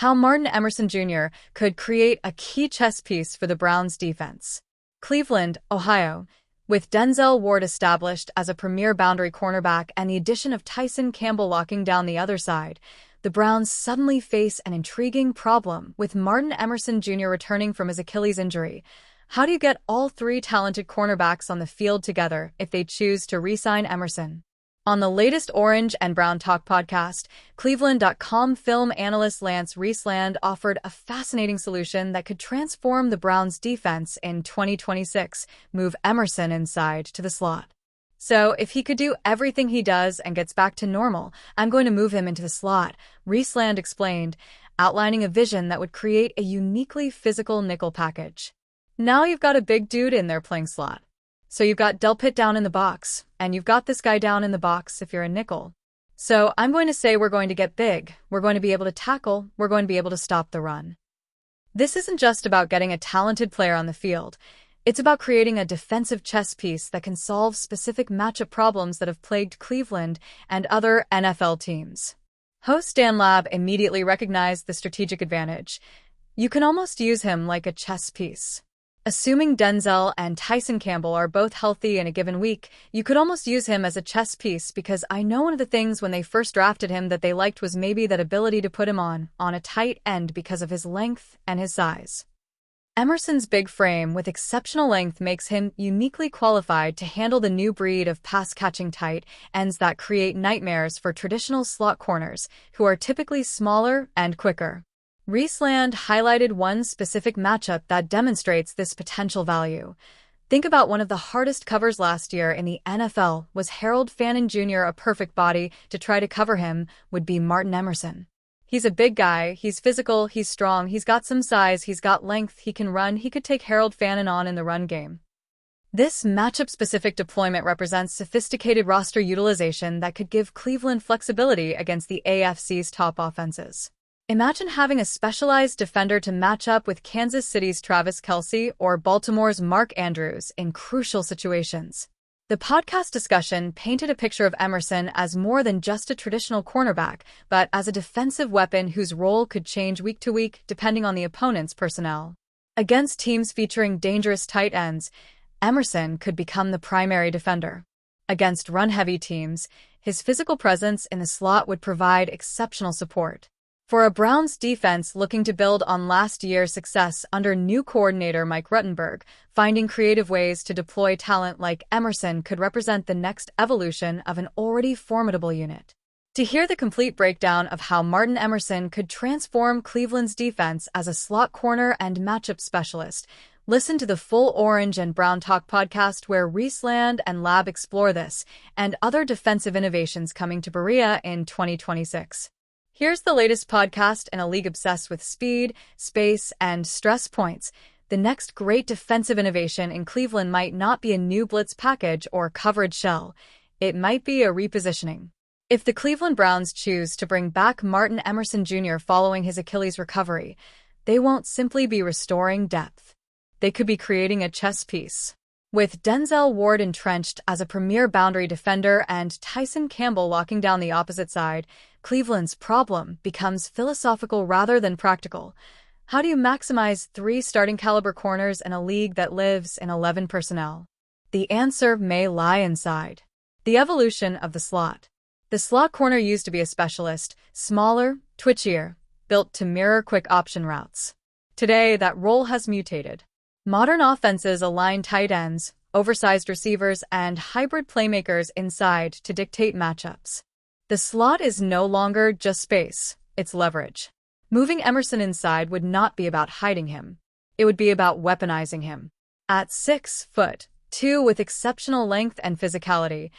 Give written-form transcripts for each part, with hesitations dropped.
how Martin Emerson Jr. could create a key chess piece for the Browns' defense. Cleveland, Ohio. With Denzel Ward established as a premier boundary cornerback and the addition of Tyson Campbell locking down the other side, the Browns suddenly face an intriguing problem with Martin Emerson Jr. returning from his Achilles injury. How do you get all three talented cornerbacks on the field together if they choose to re-sign Emerson? On the latest Orange and Brown Talk podcast, Cleveland.com film analyst Lance Reisland offered a fascinating solution that could transform the Browns' defense in 2026, move Emerson inside to the slot. So, if he could do everything he does and gets back to normal, I'm going to move him into the slot, Reisland explained, outlining a vision that would create a uniquely physical nickel package. Now you've got a big dude in there playing slot. So you've got Delpit down in the box, and you've got this guy down in the box if you're a nickel. So I'm going to say we're going to get big, we're going to be able to tackle, we're going to be able to stop the run. This isn't just about getting a talented player on the field. It's about creating a defensive chess piece that can solve specific matchup problems that have plagued Cleveland and other NFL teams. Host Dan Lab immediately recognized the strategic advantage. You can almost use him like a chess piece. Assuming Denzel and Tyson Campbell are both healthy in a given week, you could almost use him as a chess piece because I know one of the things when they first drafted him that they liked was maybe that ability to put him on a tight end because of his length and his size. Emerson's big frame with exceptional length makes him uniquely qualified to handle the new breed of pass-catching tight ends that create nightmares for traditional slot corners, who are typically smaller and quicker. Reisland highlighted one specific matchup that demonstrates this potential value. Think about one of the hardest covers last year in the NFL. Was Harold Fannin Jr. a perfect body to try to cover him? Would be Martin Emerson. He's a big guy, he's physical, he's strong, he's got some size, he's got length, he can run, he could take Harold Fannin on in the run game. This matchup-specific deployment represents sophisticated roster utilization that could give Cleveland flexibility against the AFC's top offenses. Imagine having a specialized defender to match up with Kansas City's Travis Kelce or Baltimore's Mark Andrews in crucial situations. The podcast discussion painted a picture of Emerson as more than just a traditional cornerback, but as a defensive weapon whose role could change week to week depending on the opponent's personnel. Against teams featuring dangerous tight ends, Emerson could become the primary defender. Against run-heavy teams, his physical presence in the slot would provide exceptional support. For a Browns defense looking to build on last year's success under new coordinator Mike Ruttenberg, finding creative ways to deploy talent like Emerson could represent the next evolution of an already formidable unit. To hear the complete breakdown of how Martin Emerson could transform Cleveland's defense as a slot corner and matchup specialist, listen to the full Orange and Brown Talk podcast where Reisland and Lab explore this and other defensive innovations coming to Berea in 2026. Here's the latest podcast in a league obsessed with speed, space, and stress points. The next great defensive innovation in Cleveland might not be a new blitz package or coverage shell. It might be a repositioning. If the Cleveland Browns choose to bring back Martin Emerson Jr. following his Achilles recovery, they won't simply be restoring depth. They could be creating a chess piece. With Denzel Ward entrenched as a premier boundary defender and Tyson Campbell locking down the opposite side, Cleveland's problem becomes philosophical rather than practical. How do you maximize 3 starting caliber corners in a league that lives in 11 personnel? The answer may lie inside the evolution of the slot. The slot corner used to be a specialist, smaller, twitchier, built to mirror quick option routes. Today, that role has mutated. Modern offenses align tight ends, oversized receivers, and hybrid playmakers inside to dictate matchups. The slot is no longer just space, it's leverage. Moving Emerson inside would not be about hiding him. It would be about weaponizing him. At 6'2" with exceptional length and physicality,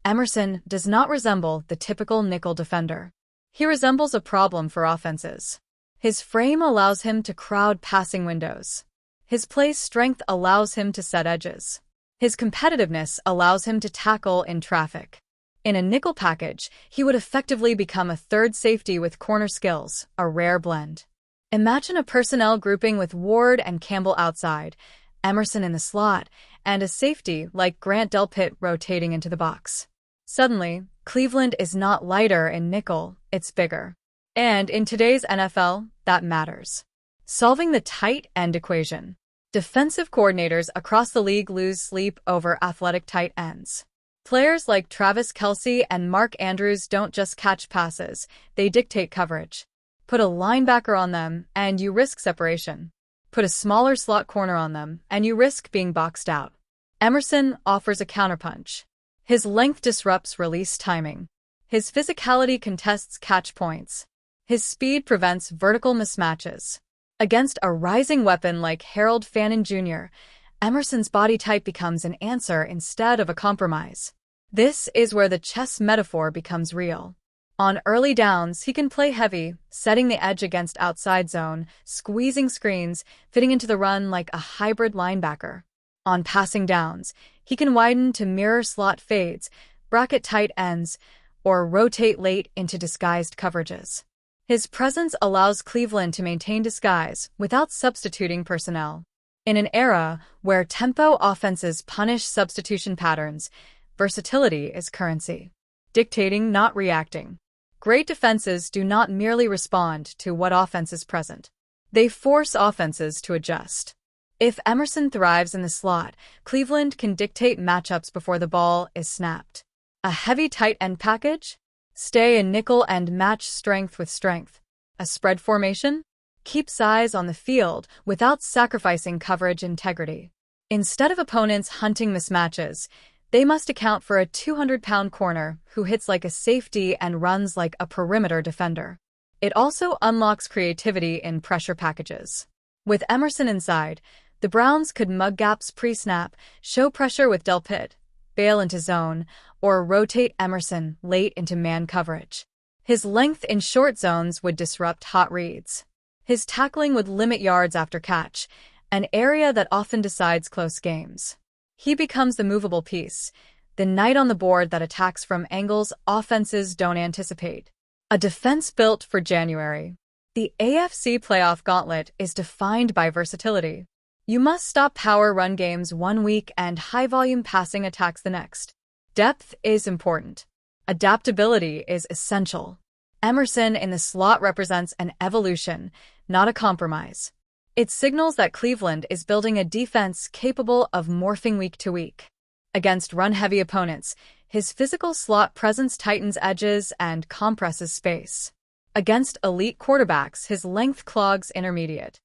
Emerson does not resemble the typical nickel defender. He resembles a problem for offenses. His frame allows him to crowd passing windows. His play strength allows him to set edges. His competitiveness allows him to tackle in traffic. In a nickel package, he would effectively become a third safety with corner skills, a rare blend. Imagine a personnel grouping with Ward and Campbell outside, Emerson in the slot, and a safety like Grant Delpit rotating into the box. Suddenly, Cleveland is not lighter in nickel, it's bigger. And in today's NFL, that matters. Solving the tight end equation. Defensive coordinators across the league lose sleep over athletic tight ends. Players like Travis Kelce and Mark Andrews don't just catch passes, they dictate coverage. Put a linebacker on them, and you risk separation. Put a smaller slot corner on them, and you risk being boxed out. Emerson offers a counterpunch. His length disrupts release timing. His physicality contests catch points. His speed prevents vertical mismatches. Against a rising weapon like Harold Fannin Jr., Emerson's body type becomes an answer instead of a compromise. This is where the chess metaphor becomes real. On early downs, he can play heavy, setting the edge against outside zone, squeezing screens, fitting into the run like a hybrid linebacker. On passing downs, he can widen to mirror slot fades, bracket tight ends, or rotate late into disguised coverages. His presence allows Cleveland to maintain disguise without substituting personnel. In an era where tempo offenses punish substitution patterns, versatility is currency. Dictating, not reacting. Great defenses do not merely respond to what offense is present. They force offenses to adjust. If Emerson thrives in the slot, Cleveland can dictate matchups before the ball is snapped. A heavy tight end package? Stay in nickel and match strength with strength. A spread formation? Keep size on the field without sacrificing coverage integrity. Instead of opponents hunting mismatches, they must account for a 200-pound corner who hits like a safety and runs like a perimeter defender. It also unlocks creativity in pressure packages. With Emerson inside, the Browns could mug gaps pre-snap, show pressure with Delpit, bail into zone, or rotate Emerson late into man coverage. His length in short zones would disrupt hot reads. His tackling would limit yards after catch, an area that often decides close games. He becomes the movable piece, the knight on the board that attacks from angles offenses don't anticipate. A defense built for January. The AFC playoff gauntlet is defined by versatility. You must stop power run games one week and high-volume passing attacks the next. Depth is important. Adaptability is essential. Emerson in the slot represents an evolution, not a compromise. It signals that Cleveland is building a defense capable of morphing week to week. Against run-heavy opponents, his physical slot presence tightens edges and compresses space. Against elite quarterbacks, his length clogs intermediate.